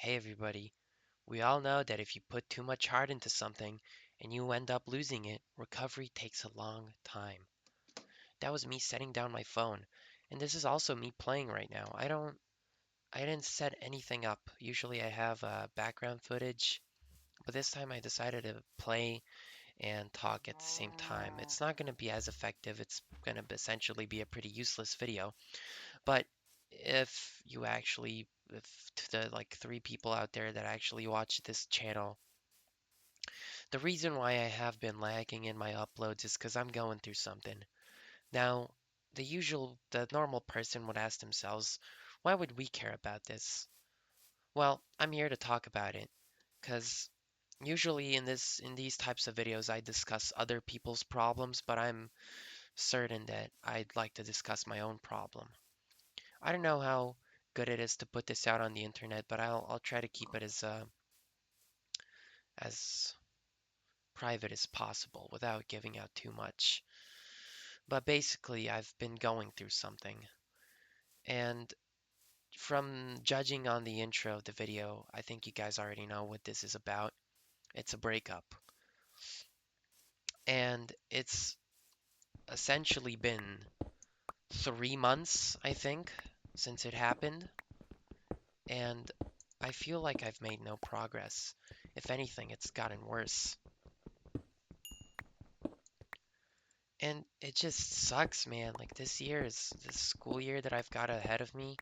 Hey everybody, we all know that if you put too much heart into something and you end up losing it, recovery takes a long time. That was me setting down my phone, and this is also me playing right now. I didn't set anything up. Usually I have background footage, but this time I decided to play and talk at the same time. It's not going to be as effective. It's going to essentially be a pretty useless video. But if to the like three people out there that actually watch this channel, the reason why I have been lagging in my uploads is because I'm going through something. Now, the normal person would ask themselves, why would we care about this? Well, I'm here to talk about it because usually in these types of videos I discuss other people's problems, but I'm certain that I'd like to discuss my own problem. I don't know how good it is to put this out on the internet, but I'll try to keep it as private as possible without giving out too much. But basically, I've been going through something, and from judging on the intro of the video, I think you guys already know what this is about. It's a breakup, and it's essentially been 3 months, I think, since it happened, and I feel like I've made no progress. If anything, it's gotten worse. And it just sucks, man. Like this school year that I've got ahead of me.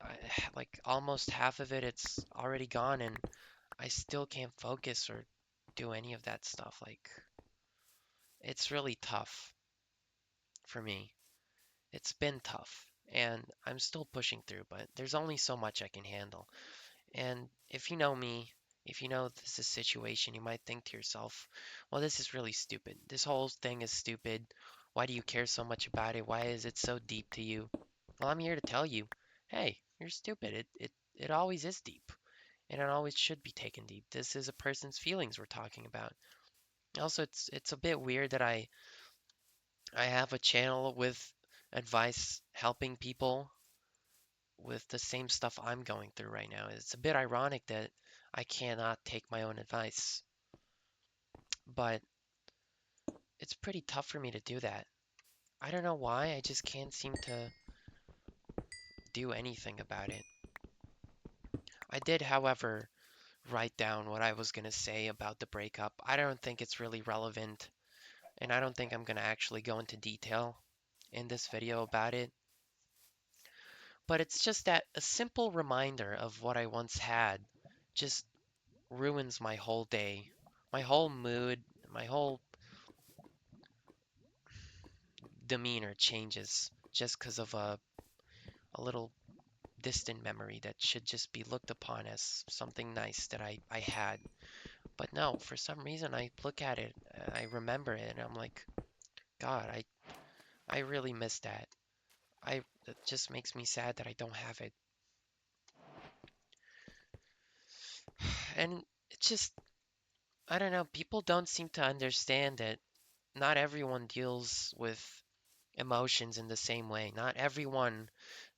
I, like almost half of it, it's already gone, and I still can't focus or do any of that stuff. Like it's really tough for me. It's been tough, and I'm still pushing through, but there's only so much I can handle. And if you know me, if you know this is a situation, you might think to yourself, well, this is really stupid. This whole thing is stupid. Why do you care so much about it? Why is it so deep to you? Well, I'm here to tell you, hey, you're stupid. It always is deep, and it always should be taken deep. This is a person's feelings we're talking about. Also, it's a bit weird that I have a channel with advice helping people with the same stuff I'm going through right now. It's a bit ironic that I cannot take my own advice, but it's pretty tough for me to do that. I don't know why, I just can't seem to do anything about it. I did, however, write down what I was going to say about the breakup. I don't think it's really relevant, and I don't think I'm going to actually go into detail in this video about it. But it's just that a simple reminder of what I once had just ruins my whole day, my whole mood, my whole demeanor changes just because of a little distant memory that should just be looked upon as something nice that I had. But no, for some reason I look at it, I remember it, and I'm like, God, I really miss that. It just makes me sad that I don't have it. And it's just, I don't know, people don't seem to understand that not everyone deals with emotions in the same way. Not everyone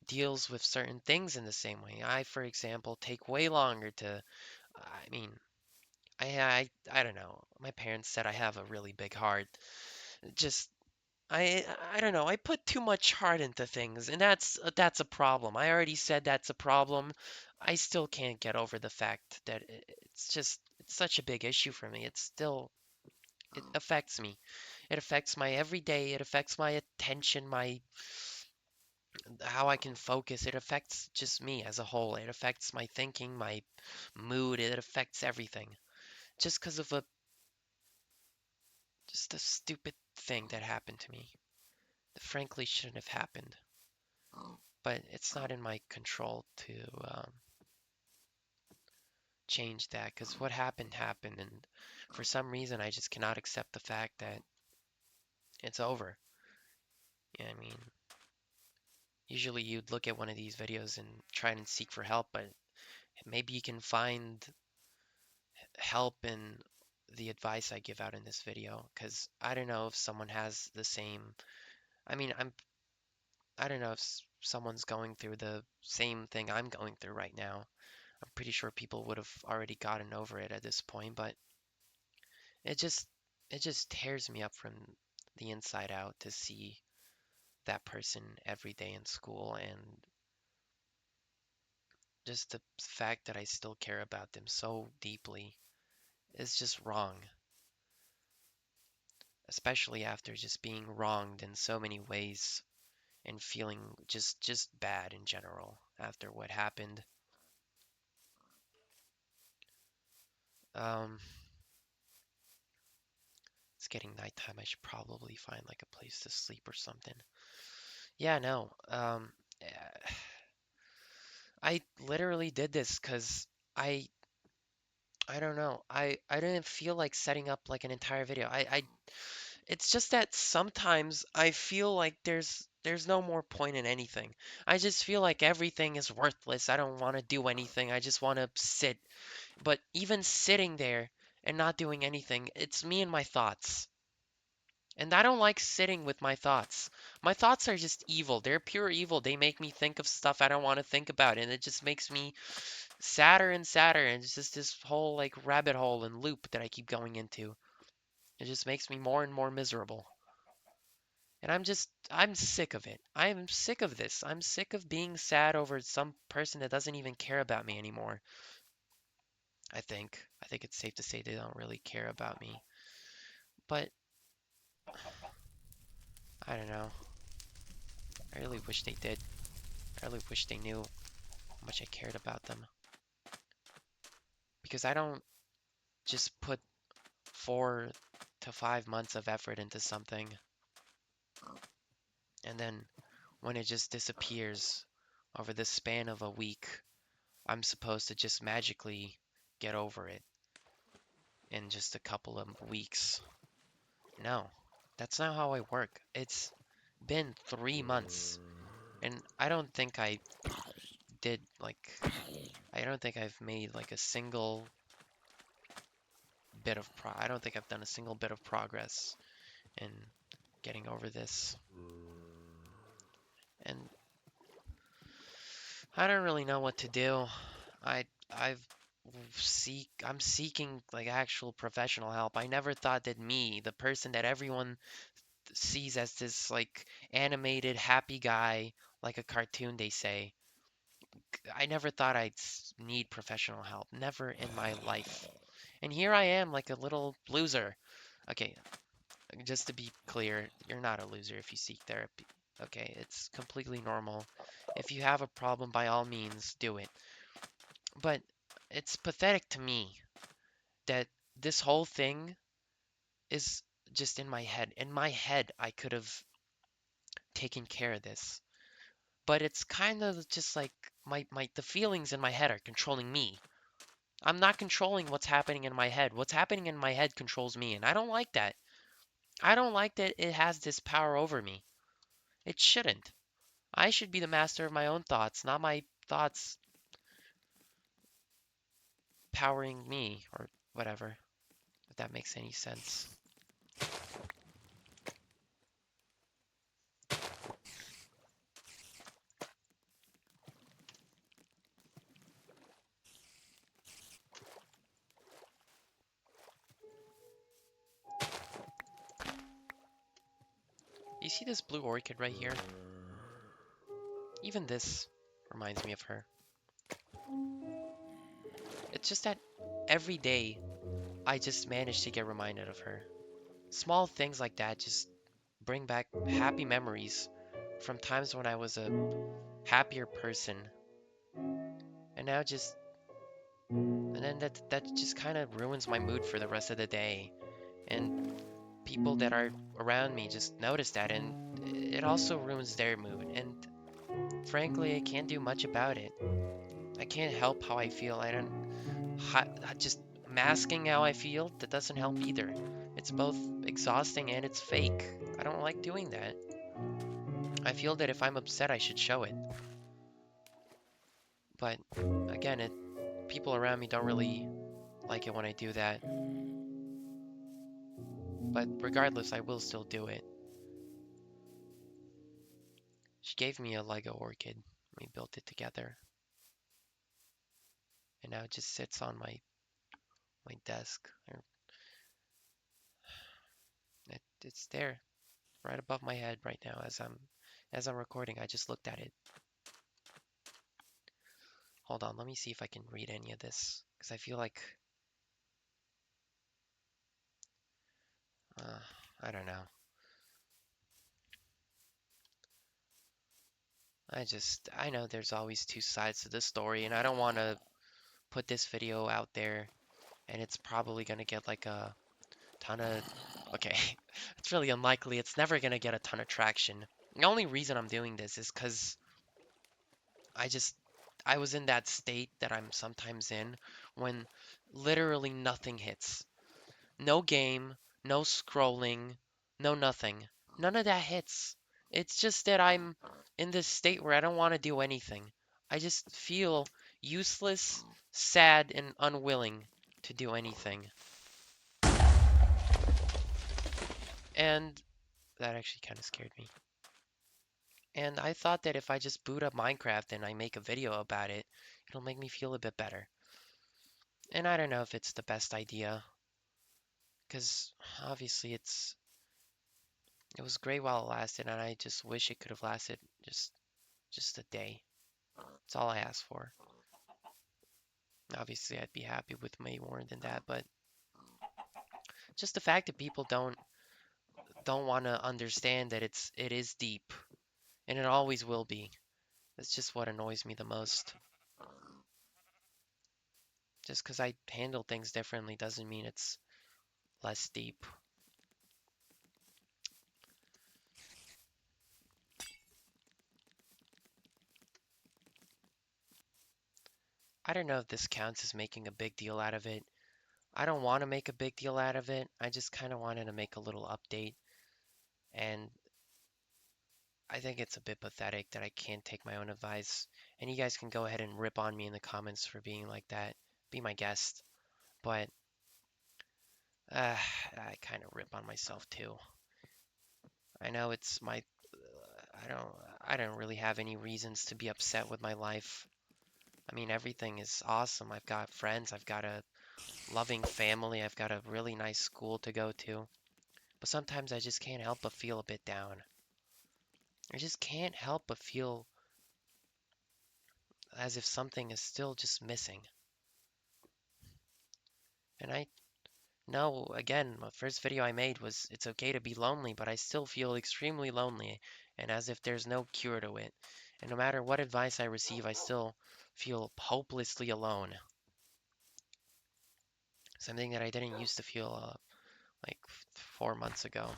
deals with certain things in the same way. I, for example, take way longer to, I mean, I don't know. My parents said I have a really big heart. Just I don't know. I put too much heart into things, and that's a problem. I already said that's a problem. I still can't get over the fact that it's such a big issue for me. It affects me. It affects my everyday. It affects my attention, my how I can focus. It affects just me as a whole. It affects my thinking, my mood. It affects everything. Just because of just a stupid thing that happened to me that frankly shouldn't have happened. But it's not in my control to change that because what happened happened, and for some reason I just cannot accept the fact that it's over. Yeah, I mean, usually you'd look at one of these videos and try and seek for help, but maybe you can find help in the advice I give out in this video because I don't know if someone has the same. I mean, I don't know if someone's going through the same thing I'm going through right now. I'm pretty sure people would have already gotten over it at this point, but it just it just tears me up from the inside out to see that person every day in school, and just the fact that I still care about them so deeply is just wrong, especially after just being wronged in so many ways and feeling just bad in general after what happened. Um, it's getting nighttime. I should probably find like a place to sleep or something. Yeah, no. I literally did this because I I don't know. I didn't feel like setting up like an entire video. I it's just that sometimes I feel like there's no more point in anything. I just feel like everything is worthless. I don't want to do anything. I just want to sit. But even sitting there and not doing anything, it's me and my thoughts. And I don't like sitting with my thoughts. My thoughts are just evil. They're pure evil. They make me think of stuff I don't want to think about, and it just makes me sadder and sadder. And it's just this whole like rabbit hole and loop that I keep going into. It just makes me more and more miserable. And I'm sick of it. I'm sick of this. I'm sick of being sad over some person that doesn't even care about me anymore. I think. I think it's safe to say they don't really care about me. But I don't know. I really wish they did. I really wish they knew how much I cared about them. Because I don't just put 4 to 5 months of effort into something and then when it just disappears over the span of a week, I'm supposed to just magically get over it in just a couple of weeks. No, that's not how I work. It's been 3 months, and did like, I don't think I've made like a single I don't think I've done a single bit of progress in getting over this. And I don't really know what to do. I I've I'm seeking like actual professional help. I never thought that me, the person that everyone sees as this like animated happy guy, like a cartoon they say, I never thought need professional help. Never in my life. And here I am like a little loser. Okay, just to be clear, you're not a loser if you seek therapy. Okay, it's completely normal. If you have a problem, by all means, do it. But it's pathetic to me that this whole thing is just in my head. In my head, I could have taken care of this. But it's kind of just like the feelings in my head are controlling me. I'm not controlling what's happening in my head. What's happening in my head controls me, and I don't like that. I don't like that it has this power over me. It shouldn't. I should be the master of my own thoughts, not my thoughts powering me or whatever, if that makes any sense. You see this blue orchid right here? Even this reminds me of her. It's just that every day I just manage to get reminded of her. Small things like that just bring back happy memories from times when I was a happier person. And now just and then that just kind of ruins my mood for the rest of the day. And people that are around me just notice that, and it also ruins their mood. And frankly, I can't do much about it. I can't help how I feel. I don't just masking how I feel, that doesn't help either. It's both exhausting and it's fake. I don't like doing that. I feel that if I'm upset, I should show it. But again, people around me don't really like it when I do that. But regardless, I will still do it. She gave me a Lego orchid. We built it together. and now it just sits on my desk. It's there, right above my head right now as I'm recording. I just looked at it. Hold on, let me see if I can read any of this because I feel like uh, I don't know. I know there's always two sides to this story, and I don't want to put this video out there, and it's probably gonna get like a ton of. Okay, it's really unlikely. It's never gonna get a ton of traction. The only reason I'm doing this is because I just I was in that state that I'm sometimes in when literally nothing hits. No game, no scrolling, no nothing. None of that hits. It's just that I'm in this state where I don't want to do anything. I just feel useless, sad, and unwilling to do anything. And that actually kind of scared me. And I thought that if I just boot up Minecraft and I make a video about it, it'll make me feel a bit better. And I don't know if it's the best idea, because obviously it was great while it lasted, and I just wish it could have lasted just a day. That's all I asked for. Obviously, I'd be happy with way more than that, but just the fact that people don't want to understand that it is deep, and it always will be. That's just what annoys me the most. Just because I handle things differently doesn't mean it's less deep. I don't know if this counts as making a big deal out of it. I don't want to make a big deal out of it. I just kind of wanted to make a little update. And I think it's a bit pathetic that I can't take my own advice. And you guys can go ahead and rip on me in the comments for being like that. Be my guest. But I kind of rip on myself too. I know it's my. I don't. I don't really have any reasons to be upset with my life. I mean, everything is awesome. I've got friends. I've got a loving family. I've got a really nice school to go to. But sometimes I just can't help but feel a bit down. I just can't help but feel as if something is still just missing. And I know, again, my first video I made was it's okay to be lonely, but I still feel extremely lonely and as if there's no cure to it. And no matter what advice I receive, I still feel hopelessly alone. Something that I didn't used to feel like 4 months ago.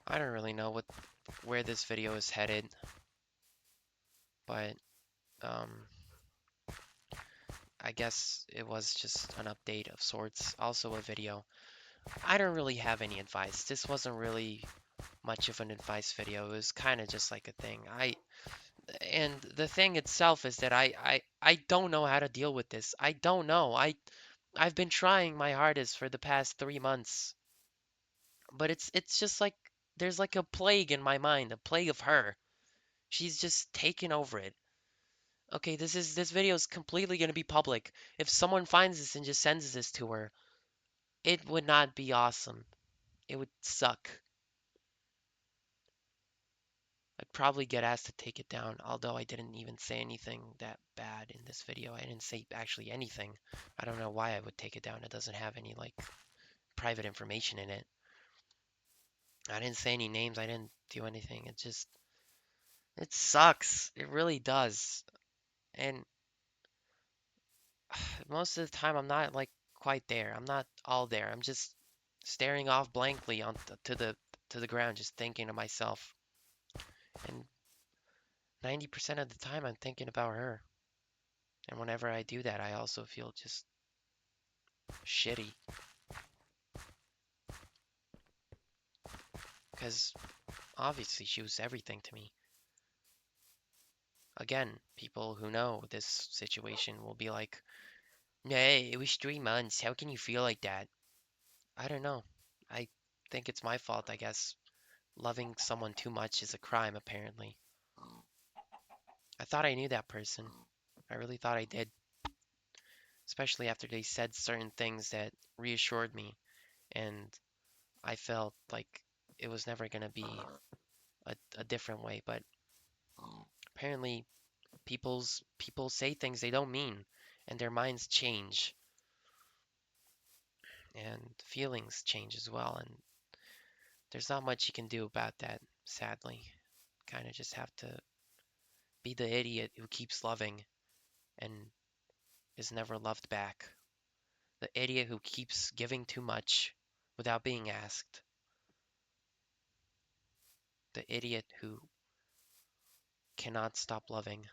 I don't really know where this video is headed, but um, I guess it was just an update of sorts, also a video. I don't really have any advice. This wasn't really much of an advice video. It was kind of just like a thing. And the thing itself is that I don't know how to deal with this. I don't know. I've been trying my hardest for the past 3 months, but it's just like there's like a plague in my mind, a plague of her. She's just taken over it. Okay, this video is completely gonna be public. If someone finds this and just sends this to her, it would not be awesome. It would suck. I'd probably get asked to take it down, although I didn't even say anything that bad in this video. I didn't say actually anything. I don't know why I would take it down. It doesn't have any like private information in it. I didn't say any names. I didn't do anything. It sucks. It really does. And most of the time I'm not like quite there. I'm not all there. I'm just staring off blankly to the ground, just thinking to myself. And 90% of the time I'm thinking about her. And whenever I do that, I also feel just shitty because obviously she was everything to me. Again, people who know this situation will be like, "Hey, it was 3 months. How can you feel like that?" I don't know. I think it's my fault, I guess. Loving someone too much is a crime, apparently. I thought I knew that person. I really thought I did, especially after they said certain things that reassured me, and I felt like it was never gonna be a different way. But apparently, people say things they don't mean, and their minds change, and feelings change as well. And there's not much you can do about that, sadly. Kind of just have to be the idiot who keeps loving and is never loved back. The idiot who keeps giving too much without being asked. The idiot who cannot stop loving.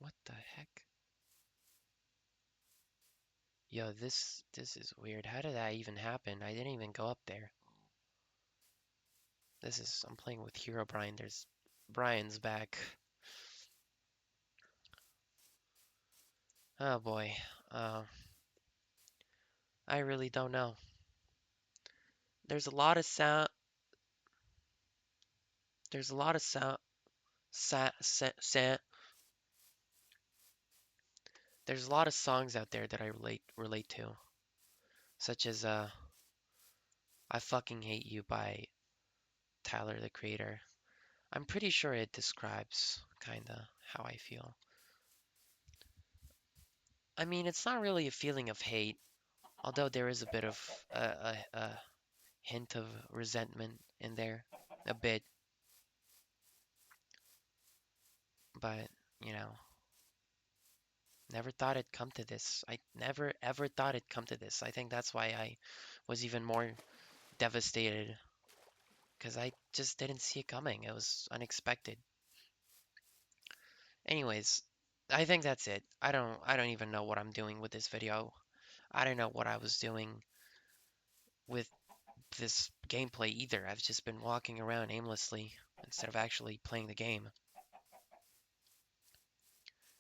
What the heck? Yo, this is weird. How did that even happen? I didn't even go up there. I'm playing with Hero Brian. There's Brian's back. Oh boy. Uh, I really don't know. There's a lot of sound. There's a lot of sound. Sa, sa, sa, there's a lot of songs out there that I relate to, such as "I Fucking Hate You" by Tyler the Creator. I'm pretty sure it describes kinda how I feel. I mean, it's not really a feeling of hate, although there is a bit of a hint of resentment in there, a bit, but you know, never thought it'd come to this. I never ever thought it'd come to this. I think that's why I was even more devastated because I just didn't see it coming. It was unexpected. Anyways, I think that's it. I don't even know what I'm doing with this video. I don't know what I was doing with this gameplay either. I've just been walking around aimlessly instead of actually playing the game,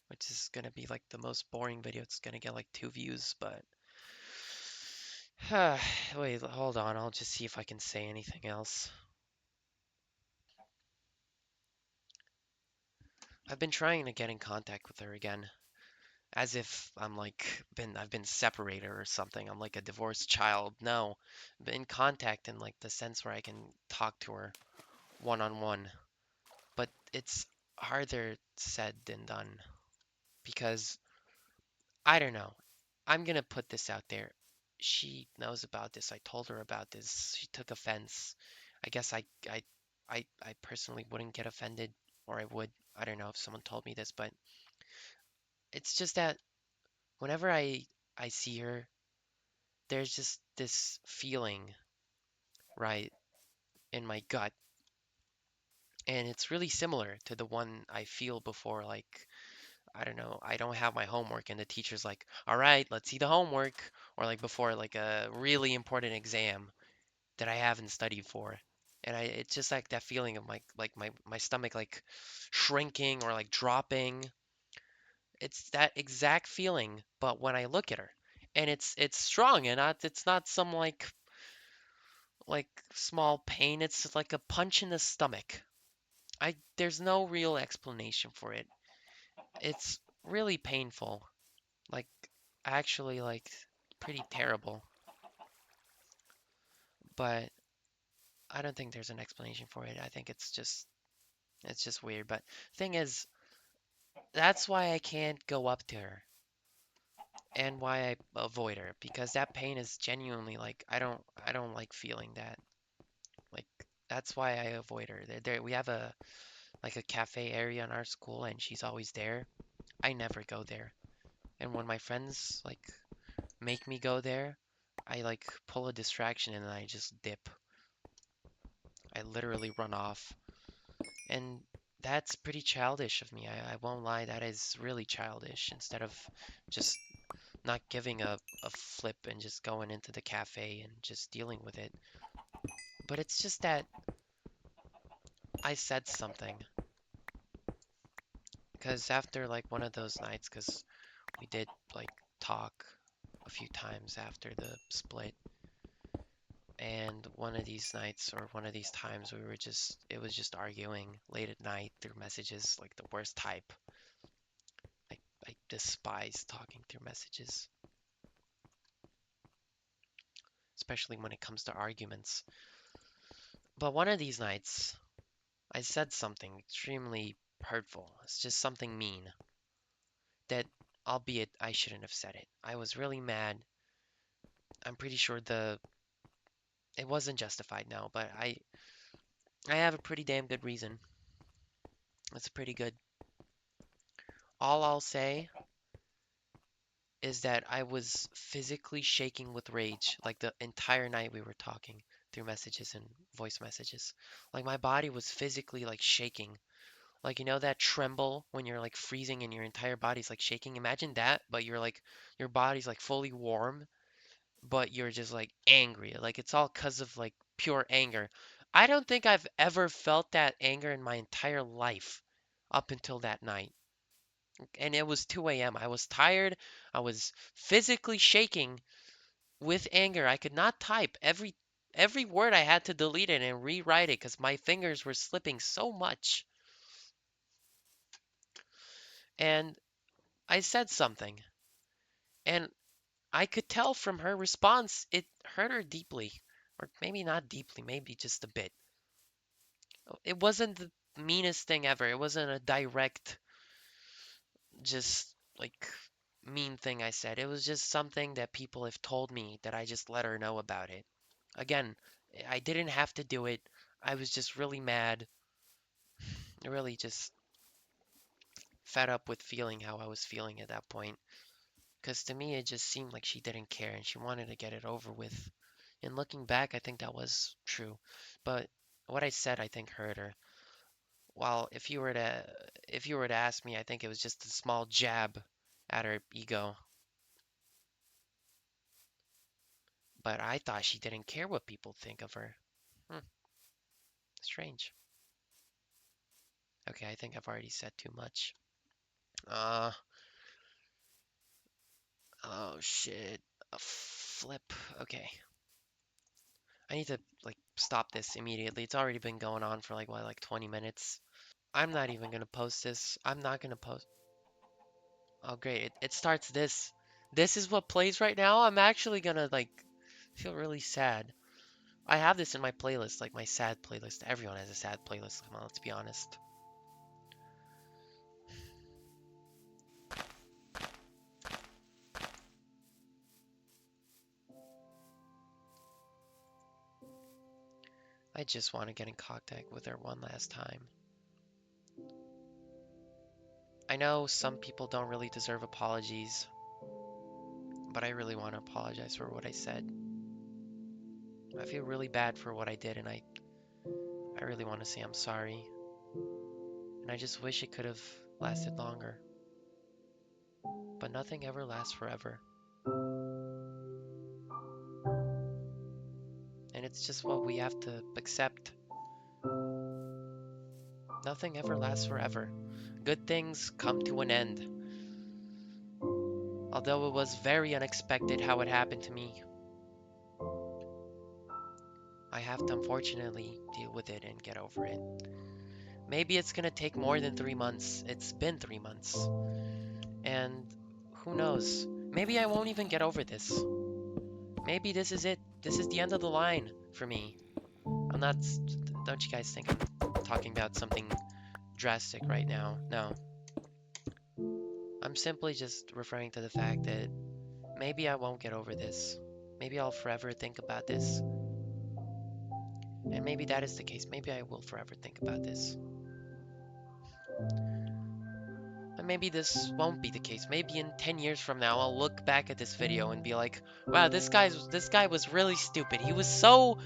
which is gonna be like the most boring video. It's gonna get like 2 views, but wait, hold on. I'll just see if I can say anything else. I've been trying to get in contact with her again, as if I've been separated or something. I'm like a divorced child. No, I've been in contact in like the sense where I can talk to her one on one, but it's harder said than done because I don't know. I'm gonna put this out there. She knows about this. I told her about this. She took offense. I guess I personally wouldn't get offended, or I would. I don't know if someone told me this, but it's just that whenever I see her, there's just this feeling, right, in my gut, and it's really similar to the one I feel before, like, I don't know, I don't have my homework and the teacher's like, "All right, let's see the homework," or like before like a really important exam that I haven't studied for. And it's just like that feeling of my stomach like shrinking or like dropping. It's that exact feeling, but when I look at her, and it's strong and not it's not some like small pain. It's like a punch in the stomach. I There's no real explanation for it. It's really painful. Like actually like pretty terrible. But I don't think there's an explanation for it. I think it's just weird. But thing is, that's why I can't go up to her and why I avoid her because that pain is genuinely like I don't like feeling that. Like that's why I avoid her. We have a like a cafe area in our school and she's always there. I never go there. And when my friends like make me go there, I like pull a distraction and then I just dip. I literally run off. And that's pretty childish of me. I won't lie, that is really childish. Instead of just not giving a flip and just going into the cafe and just dealing with it. But it's just that I said something. Because after like one of those nights, because we did like talk a few times after the split, and one of these nights or one of these times it was just arguing late at night through messages, like the worst type. I, I despise talking through messages, especially when it comes to arguments. But one of these nights, I said something extremely hurtful. It's just something mean that, albeit I shouldn't have said it. I was really mad. I'm pretty sure the it wasn't justified now, but I have a pretty damn good reason. It's pretty good. All I'll say is that I was physically shaking with rage like the entire night we were talking through messages and voice messages. Like my body was physically like shaking. Like you know that tremble when you're like freezing and your entire body's like shaking? Imagine that, but you're like your body's like fully warm, but you're just like angry. Like it's all 'cause of like pure anger. I don't think I've ever felt that anger in my entire life up until that night. And it was 2 a.m. I was tired. I was physically shaking with anger. I could not type every word. I had to delete it and rewrite it because my fingers were slipping so much. And I said something, and I could tell from her response it hurt her deeply, or maybe not deeply, maybe just a bit. It wasn't the meanest thing ever. It wasn't a direct, just like mean thing I said. It was just something that people have told me that I just let her know about it. Again, I didn't have to do it. I was just really mad, really just fed up with feeling how I was feeling at that point. Because to me, it just seemed like she didn't care and she wanted to get it over with. And looking back, I think that was true. But what I said, I think, hurt her. Well, if you were to ask me, I think it was just a small jab at her ego. But I thought she didn't care what people think of her. Hmm, strange. Okay, I think I've already said too much. Uh, oh shit. A flip. Okay. I need to like stop this immediately. It's already been going on for like what, like 20 minutes. I'm not even gonna post this. I'm not gonna post. Oh great, it starts this. This is what plays right now. I'm actually gonna like feel really sad. I have this in my playlist, like my sad playlist. Everyone has a sad playlist. Come on, let's be honest. I just want to get in contact with her one last time. I know some people don't really deserve apologies, but I really want to apologize for what I said. I feel really bad for what I did, and I really want to say I'm sorry. And I just wish it could have lasted longer. But nothing ever lasts forever. And it's just what we have to accept. Nothing ever lasts forever. Good things come to an end. Although it was very unexpected how it happened to me, I have to unfortunately deal with it and get over it. Maybe it's gonna take more than 3 months. It's been 3 months. And who knows? Maybe I won't even get over this. Maybe this is it. This is the end of the line for me. I'm not. Don't you guys think I'm talking about something drastic right now? No. I'm simply just referring to the fact that maybe I won't get over this. Maybe I'll forever think about this. And maybe that is the case. Maybe I will forever think about this. And maybe this won't be the case. Maybe in 10 years from now, I'll look back at this video and be like, wow, this guy was really stupid. He was so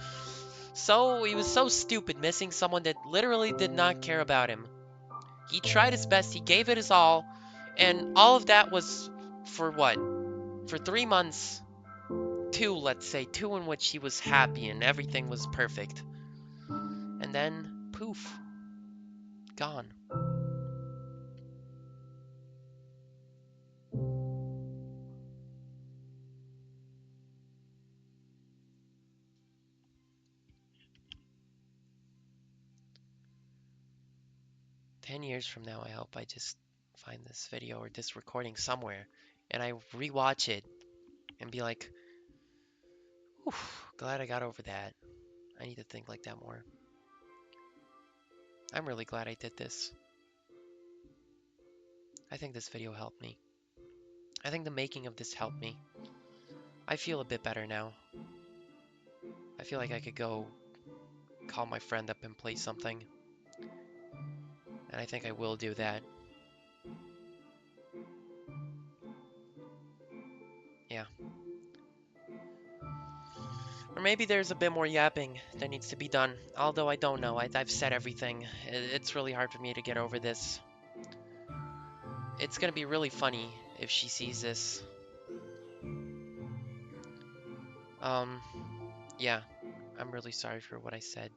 stupid missing someone that literally did not care about him. He tried his best, he gave it his all, and all of that was for what? For 3 months, two, let's say, two in which she was happy and everything was perfect. And then, poof, gone. 10 years from now, I hope I just find this video or this recording somewhere and I rewatch it and be like, whew, glad I got over that. I need to think like that more. I'm really glad I did this. I think this video helped me. I think the making of this helped me. I feel a bit better now. I feel like I could go call my friend up and play something. And I think I will do that. Yeah. Or maybe there's a bit more yapping that needs to be done. Although I don't know. I've said everything. It's really hard for me to get over this. It's gonna be really funny if she sees this. Yeah. I'm really sorry for what I said.